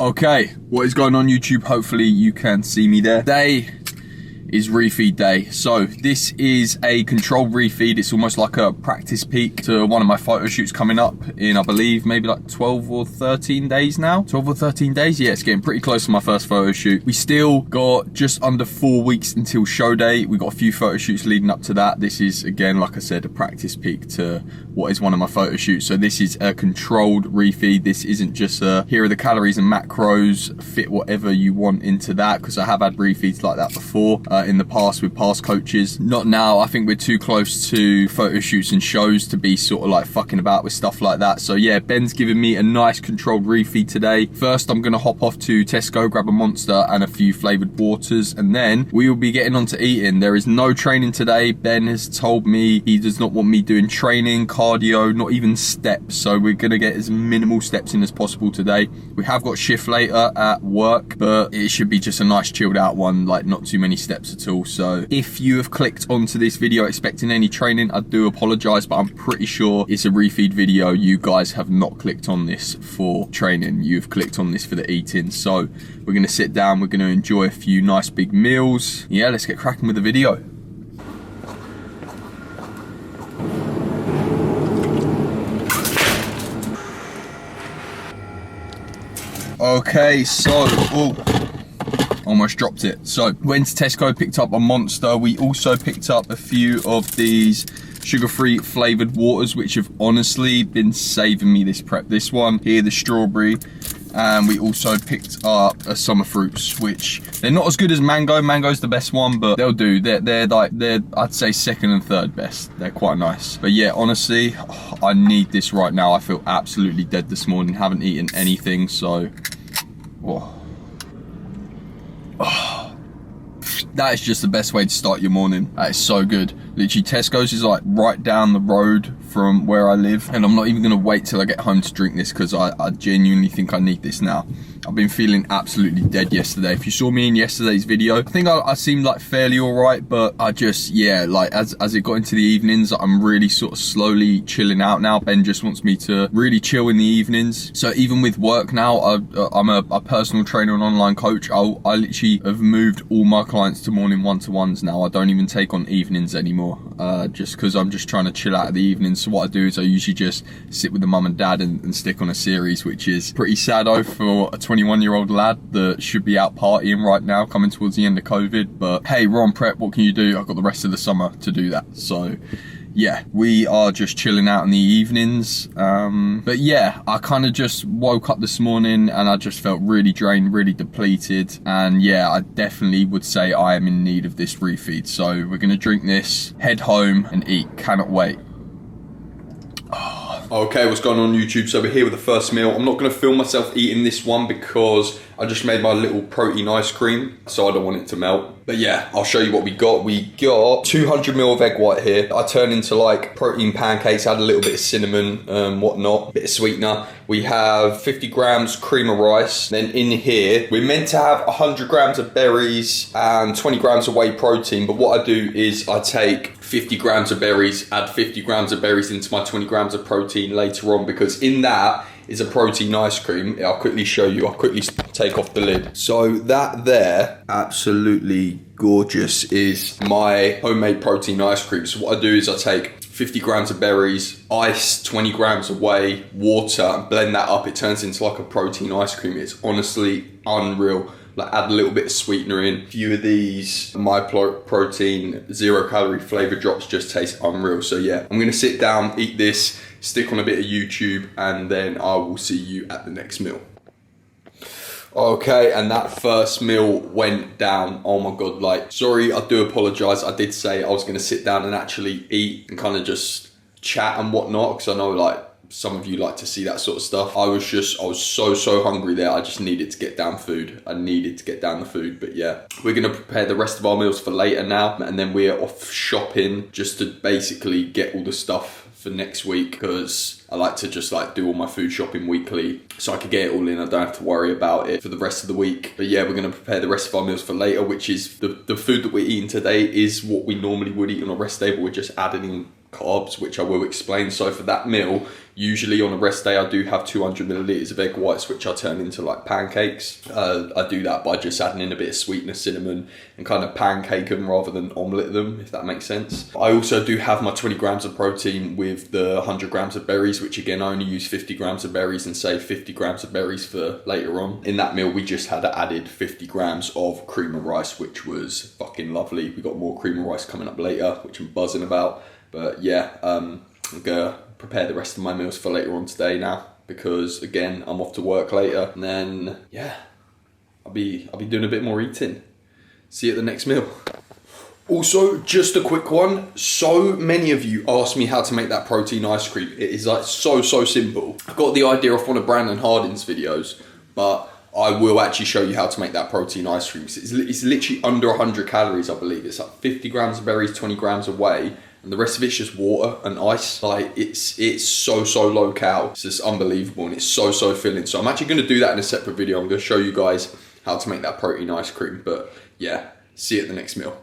Okay, what is going on YouTube? Hopefully you can see me there. Today is refeed day. So this is a controlled refeed. It's almost like a practice peak to one of my photo shoots coming up in, I believe, maybe like 12 or 13 days now. 12 or 13 days? Yeah, it's getting pretty close to my first photo shoot. We still got just under 4 weeks until show day. We got a few photo shoots leading up to that. This is, again, like I said, a practice peak to what is one of my photo shoots. So this is a controlled refeed. This isn't just a, here are the calories and macros, fit whatever you want into that, because I have had refeeds like that before in the past with past coaches. Not now. I think we're too close to photo shoots and shows to be sort of like fucking about with stuff like that. So yeah, Ben's giving me a nice controlled refeed today. First, I'm gonna hop off to Tesco, grab a Monster and a few flavored waters, and then we will be getting on to eating. There is no training today. Ben has told me he does not want me doing training, cardio, not even steps. So we're gonna get as minimal steps in as possible today. We have got shift later at work, but it should be just a nice chilled out one, like not too many steps at all. So if you have clicked onto this video expecting any training, I do apologize, but I'm pretty sure it's a refeed video. You guys have not clicked on this for training. You've clicked on this for the eating. So we're gonna sit down, we're gonna enjoy a few nice big meals. Yeah, let's get cracking with the video. Okay, so, almost dropped it. So went to Tesco, picked up a Monster. We also picked up a few of these sugar-free flavored waters, which have honestly been saving me this prep. This one here, the strawberry, and we also picked up a summer fruits, which they're not as good as mango. Mango's the best one, but they'll do. They're I'd say second and third best. They're quite nice. But yeah, honestly, I need this right now. I feel absolutely dead this morning. Haven't eaten anything, so that is just the best way to start your morning. That is so good. Literally, Tesco's is like right down the road from where I live, and I'm not even gonna wait till I get home to drink this, because I genuinely think I need this now. I've been feeling absolutely dead yesterday. If you saw me in yesterday's video, I think I seemed like fairly all right, but I just, yeah, like as it got into the evenings, I'm really sort of slowly chilling out now. Ben just wants me to really chill in the evenings. So even with work now, I'm a personal trainer and online coach. I literally have moved all my clients to morning one-to-ones now. I don't even take on evenings anymore, just because I'm just trying to chill out of the evenings. So what I do is I usually just sit with the mum and dad and stick on a series, which is pretty sad-o for a 21-year-old lad that should be out partying right now, coming towards the end of COVID. But hey, we're on prep, what can you do? I've got the rest of the summer to do that. So yeah, we are just chilling out in the evenings. But yeah, I kind of just woke up this morning and I just felt really drained, really depleted. And yeah, I definitely would say I am in need of this refeed. So we're gonna drink this, head home and eat. Cannot wait. Okay, what's going on YouTube? So we're here with the first meal. I'm not gonna film myself eating this one because I just made my little protein ice cream, so I don't want it to melt. But yeah, I'll show you what we got. We got 200 ml of egg white here. I turned into like protein pancakes, add a little bit of cinnamon, whatnot, bit of sweetener. We have 50 grams cream of rice. Then in here, we're meant to have 100 grams of berries and 20 grams of whey protein. But what I do is I take 50 grams of berries, add 50 grams of berries into my 20 grams of protein later on, because in that is a protein ice cream. I'll quickly show you. I'll quickly take off the lid. So that there, absolutely gorgeous, is my homemade protein ice cream. So what I do is I take 50 grams of berries, ice, 20 grams of whey, water, and blend that up. It turns into like a protein ice cream. It's honestly unreal. Like add a little bit of sweetener in. A few of these My Protein 0 calorie flavor drops just taste unreal. So yeah, I'm gonna sit down, eat this, stick on a bit of YouTube, and then I will see you at the next meal. Okay, and that first meal went down. Oh my God, like, sorry, I do apologize. I did say I was gonna sit down and actually eat and kind of just chat and whatnot, because I know like some of you like to see that sort of stuff. I was so hungry there. I just needed to get down food. I needed to get down the food. But yeah, we're gonna prepare the rest of our meals for later now, and then we're off shopping just to basically get all the stuff for next week, because I like to just like do all my food shopping weekly so I can get it all in. I don't have to worry about it for the rest of the week. But yeah, we're gonna prepare the rest of our meals for later, which is the food that we're eating today is what we normally would eat on a rest day, but we're just adding in carbs, which I will explain. So for that meal, usually on a rest day, I do have 200 milliliters of egg whites, which I turn into like pancakes. I do that by just adding in a bit of sweetness, cinnamon, and kind of pancake them rather than omelette them, if that makes sense. I also do have my 20 grams of protein with the 100 grams of berries, which again, I only use 50 grams of berries and save 50 grams of berries for later on. In that meal, we just had added 50 grams of cream of rice, which was fucking lovely. We got more cream of rice coming up later, which I'm buzzing about. But yeah, I'm gonna prepare the rest of my meals for later on today now, because again, I'm off to work later, and then yeah, I'll be doing a bit more eating. See you at the next meal. Also, just a quick one. So many of you asked me how to make that protein ice cream. It is like so simple. I got the idea off one of Brandon Hardin's videos, but I will actually show you how to make that protein ice cream. It's literally under 100 calories, I believe. It's like 50 grams of berries, 20 grams of whey, and the rest of it's just water and ice. Like it's so low cal. It's just unbelievable, and it's so filling. So I'm actually going to do that in a separate video. I'm going to show you guys how to make that protein ice cream. But yeah, see you at the next meal.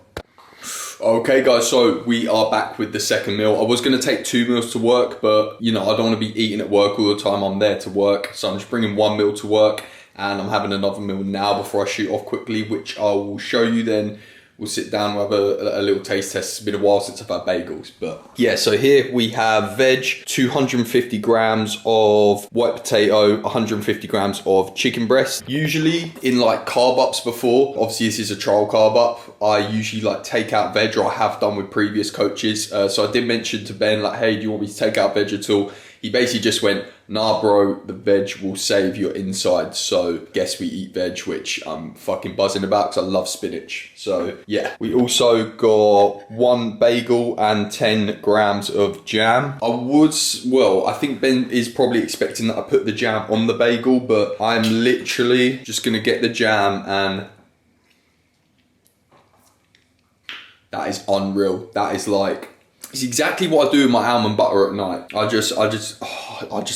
Okay guys, so we are back with the second meal. I was going to take 2 meals to work, but you know, I don't want to be eating at work all the time. I'm there to work, so I'm just bringing 1 meal to work, and I'm having another meal now before I shoot off quickly, which I will show you then. We'll sit down, we'll have a little taste test. It's been a while since I've had bagels, but yeah, so here we have veg, 250 grams of white potato, 150 grams of chicken breast. Usually in like carb ups before, obviously this is a trial carb up, I usually like take out veg, or I have done with previous coaches. So I did mention to Ben, like, hey, do you want me to take out veg at all? He basically just went, nah bro, the veg will save your insides. So guess we eat veg, which I'm fucking buzzing about because I love spinach. So yeah, we also got 1 bagel and 10 grams of jam. I think Ben is probably expecting that I put the jam on the bagel, but I'm literally just gonna get the jam, and that is unreal. That is like, it's exactly what I do with my almond butter at night. I just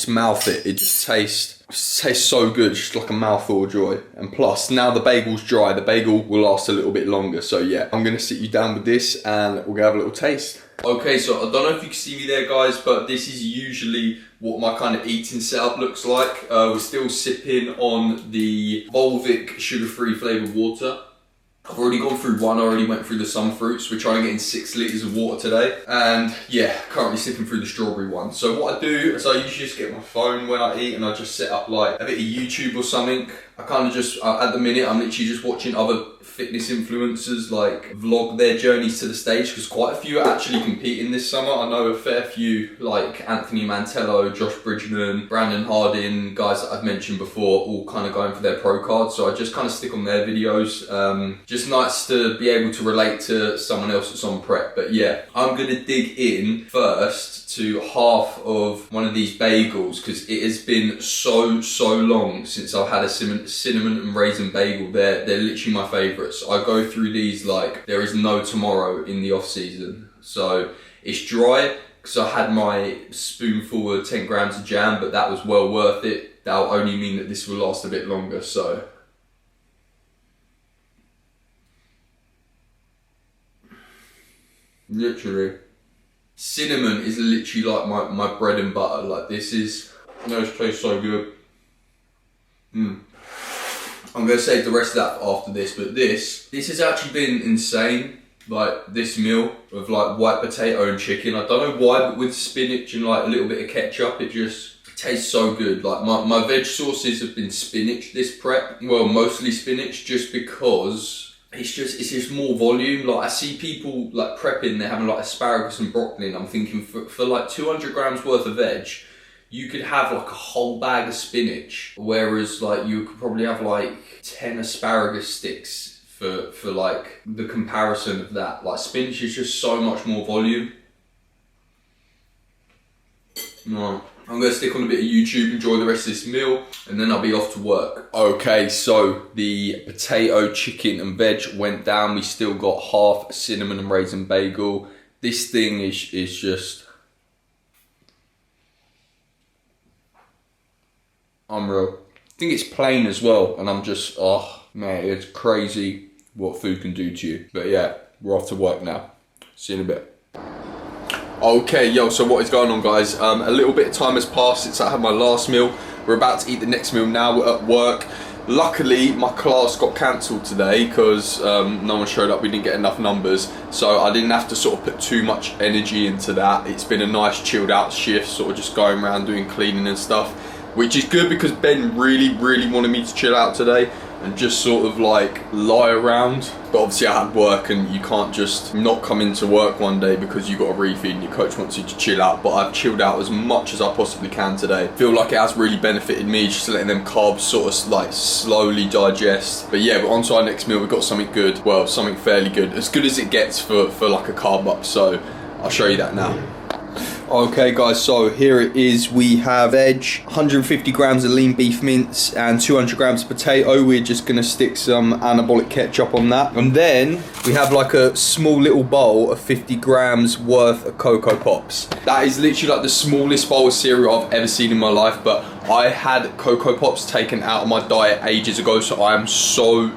mouth it. It just tastes so good, just like a mouthful of joy. And plus, now the bagel's dry, the bagel will last a little bit longer. So yeah, I'm gonna sit you down with this and we're gonna have a little taste. Okay, so I don't know if you can see me there guys, but this is usually what my kind of eating setup looks like. We're still sipping on the Volvic sugar-free flavoured water. I've already gone through 1, I already went through the sun fruits. We're trying to get in 6 litres of water today. And yeah, currently sipping through the strawberry one. So what I do is I usually just get my phone when I eat, and I just set up like a bit of YouTube or something. I kind of just, at the minute, I'm literally just watching other fitness influencers like vlog their journeys to the stage, because quite a few are actually competing this summer. I know a fair few like Anthony Mantello, Josh Bridgman, Brandon Hardin, guys that I've mentioned before, all kind of going for their pro cards. So I just kind of stick on their videos. Just nice to be able to relate to someone else that's on prep. But yeah, I'm gonna dig in first to half of one of these bagels, because it has been so long since I've had a cinnamon and raisin bagel. They're literally my favourites. I go through these like there is no tomorrow in the off season. So it's dry because I had my spoonful of 10 grams of jam, but that was well worth it. That'll only mean that this will last a bit longer. So literally, cinnamon is literally like my bread and butter. Like this tastes so good. I'm gonna save the rest of that after this, but this has actually been insane. Like this meal of like white potato and chicken. I don't know why, but with spinach and like a little bit of ketchup, it just tastes so good. Like my veg sauces have been spinach this prep. Well, mostly spinach, just because it's just more volume. Like I see people like prepping, they're having like asparagus and broccoli, and I'm thinking for like 200 grams worth of veg, you could have like a whole bag of spinach, whereas like you could probably have like 10 asparagus sticks for like the comparison of that. Like spinach is just so much more volume. No. I'm going to stick on a bit of YouTube, enjoy the rest of this meal, and then I'll be off to work. Okay, so the potato, chicken and veg went down. We still got half cinnamon and raisin bagel. This thing is just unreal. I think it's plain as well, and I'm just, oh man, it's crazy what food can do to you. But yeah, we're off to work now. See you in a bit. Okay, yo, so what is going on, guys? A little bit of time has passed since I had my last meal. We're about to eat the next meal now. We're at work. Luckily, my class got cancelled today because no one showed up. We didn't get enough numbers, so I didn't have to sort of put too much energy into that. It's been a nice chilled out shift, sort of just going around doing cleaning and stuff, which is good because Ben really wanted me to chill out today and just sort of like lie around. But obviously I had work, and you can't just not come into work one day because you got a refeed and your coach wants you to chill out. But I've chilled out as much as I possibly can today. Feel like it has really benefited me, just letting them carbs sort of like slowly digest. But yeah, but on to our next meal. We've got something good, well, something fairly good, as good as it gets for like a carb up. So I'll show you that now. Okay guys, so here it is. We have veg, 150 grams of lean beef mince and 200 grams of potato. We're just gonna stick some anabolic ketchup on that. And then we have like a small little bowl of 50 grams worth of Cocoa Pops. That is literally like the smallest bowl of cereal I've ever seen in my life, but I had Cocoa Pops taken out of my diet ages ago, so I am so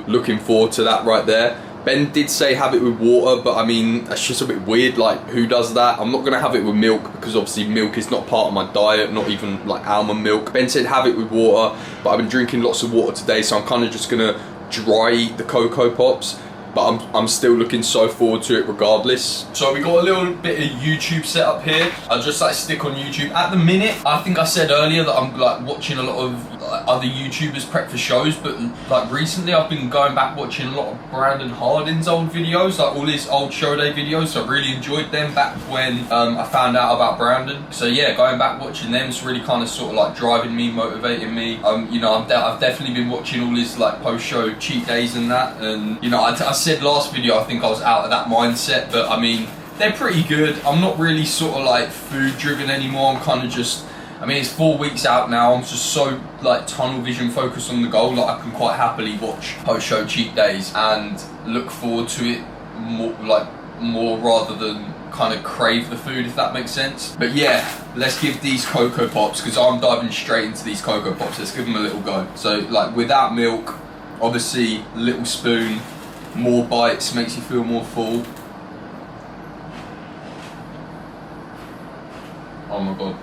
looking forward to that right there. Ben did say have it with water, but I mean, that's just a bit weird. Like, who does that? I'm not gonna have it with milk because obviously milk is not part of my diet, not even like almond milk. Ben said have it with water, but I've been drinking lots of water today, so I'm kind of just gonna dry eat the Cocoa Pops. But I'm still looking so forward to it regardless. So we got a little bit of YouTube set up here. I'll just like stick on YouTube. At the minute, I think I said earlier that I'm like watching a lot of other YouTubers prep for shows, but like recently I've been going back watching a lot of Brandon Hardin's old videos, like all his old show day videos. So I really enjoyed them back when I found out about Brandon. So yeah, going back watching them is really kind of sort of like driving me, motivating me. You know, I've definitely been watching all his like post-show cheat days and that, and you know, I said last video I think I was out of that mindset, but I mean, they're pretty good. I'm not really sort of like food driven anymore. I'm kind of just, I mean, it's 4 weeks out now. I'm just so like tunnel vision focused on the goal that I can quite happily watch post-show cheat days and look forward to it more rather than kind of crave the food, if that makes sense. But yeah, let's give these Cocoa Pops, because I'm diving straight into these Cocoa Pops. Let's give them a little go. So like without milk, obviously little spoon, more bites makes you feel more full. Oh my god.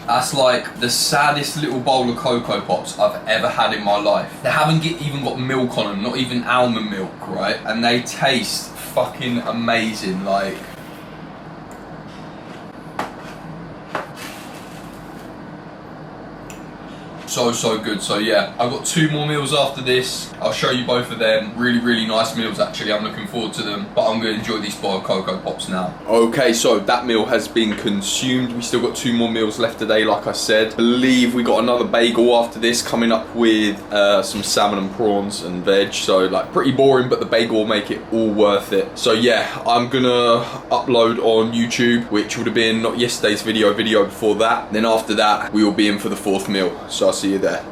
That's like the saddest little bowl of Cocoa Pops I've ever had in my life. They haven't even got milk on them, not even almond milk, right? And they taste fucking amazing, like. So good. So yeah, I've got 2 more meals after this. I'll show you both of them. Really nice meals actually. I'm looking forward to them, but I'm going to enjoy these bowl of Cocoa Pops now. Okay, so that meal has been consumed. We still got 2 more meals left today, like I said. I believe we got another bagel after this coming up with some salmon and prawns and veg. So like pretty boring, but the bagel will make it all worth it. So yeah, I'm gonna upload on YouTube, which would have been not yesterday's video before that. Then after that, we will be in for the 4th meal. So I'll see you there.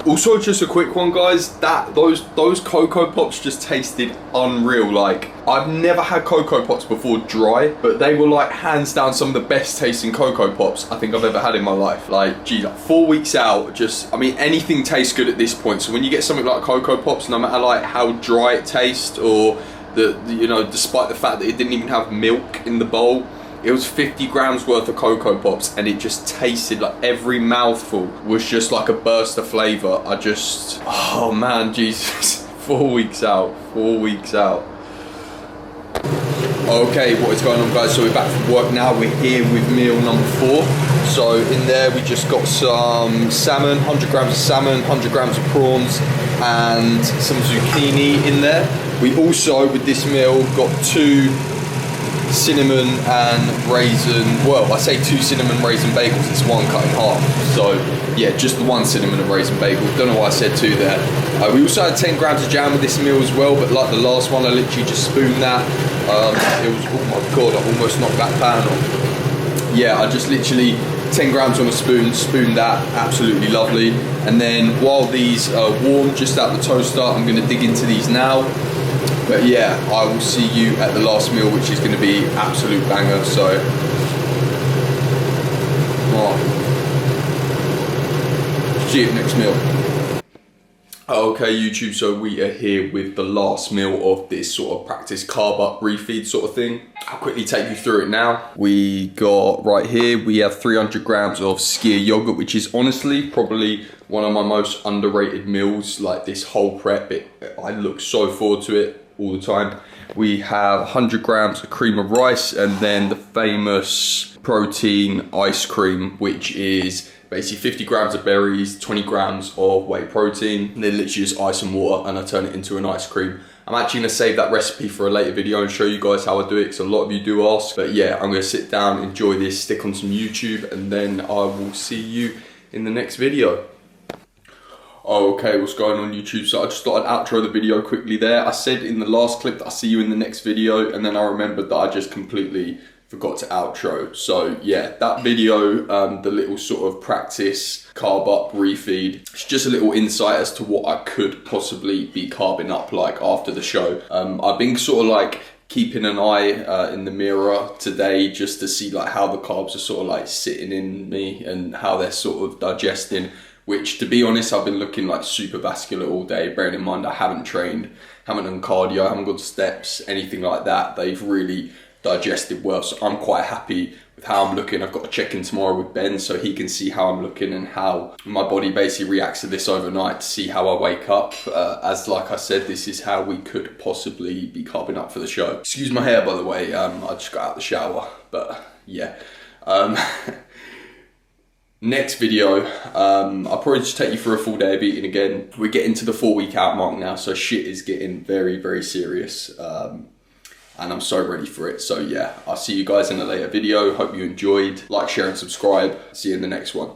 Also, just a quick one, guys. Those Cocoa Pops just tasted unreal. Like, I've never had Cocoa Pops before dry, but they were like hands down some of the best tasting Cocoa Pops I think I've ever had in my life. Like, geez, like 4 weeks out, just, I mean, anything tastes good at this point. So when you get something like Cocoa Pops, no matter like how dry it tastes, or you know, despite the fact that it didn't even have milk in the bowl, it was 50 grams worth of Cocoa Pops, and it just tasted like every mouthful was just like a burst of flavour. I just, oh man, Jesus. 4 weeks out. Okay, what is going on, guys? So we're back from work now. We're here with meal number 4. So in there we just got some salmon, 100 grams of salmon, 100 grams of prawns, and some zucchini in there. We also, with this meal, got 2 cinnamon and raisin, well, I say 2 cinnamon raisin bagels, it's 1 cut in half. So yeah, just the 1 cinnamon and raisin bagel. Don't know why I said 2 there. We also had 10 grams of jam with this meal as well, but like the last one, I literally just spooned that. It was, oh my god, I almost knocked that pan off. Yeah, I just literally 10 grams on a spoon, spooned that, absolutely lovely. And then while these are warm, just out the toaster, I'm gonna dig into these now. But yeah, I will see you at the last meal, which is going to be absolute banger. So, see you at the next meal. Okay, YouTube, so we are here with the last meal of this sort of practice carb up refeed sort of thing. I'll quickly take you through it now. We got right here, we have 300 grams of skyr yogurt, which is honestly probably one of my most underrated meals. Like this whole prep, I look so forward to it all the time. We have 100 grams of cream of rice, and then the famous protein ice cream, which is basically 50 grams of berries, 20 grams of whey protein, and then literally just ice and water, and I turn it into an ice cream. I'm actually gonna save that recipe for a later video and show you guys how I do it, because a lot of you do ask. But yeah, I'm gonna sit down, enjoy this, stick on some YouTube, and then I will see you in the next video. Okay, what's going on YouTube? So I just thought I'd outro the video quickly there. I said in the last clip that I'll see you in the next video, and then I remembered that I just completely forgot to outro. So yeah, that video, the little sort of practice carb up refeed, it's just a little insight as to what I could possibly be carbing up like after the show. I've been sort of like keeping an eye in the mirror today just to see like how the carbs are sort of like sitting in me and how they're sort of digesting. Which, to be honest, I've been looking like super vascular all day, bearing in mind I haven't trained, haven't done cardio, haven't gone steps, anything like that. They've really digested well, so I'm quite happy with how I'm looking. I've got to check in tomorrow with Ben so he can see how I'm looking and how my body basically reacts to this overnight to see how I wake up. As like I said, this is how we could possibly be carbing up for the show. Excuse my hair, by the way, I just got out of the shower, but yeah. Next video, I'll probably just take you for a full day of eating again. We're getting to the 4-week out mark now, so shit is getting very, very serious. And I'm so ready for it. So yeah, I'll see you guys in a later video. Hope you enjoyed. Like, share, and subscribe. See you in the next one.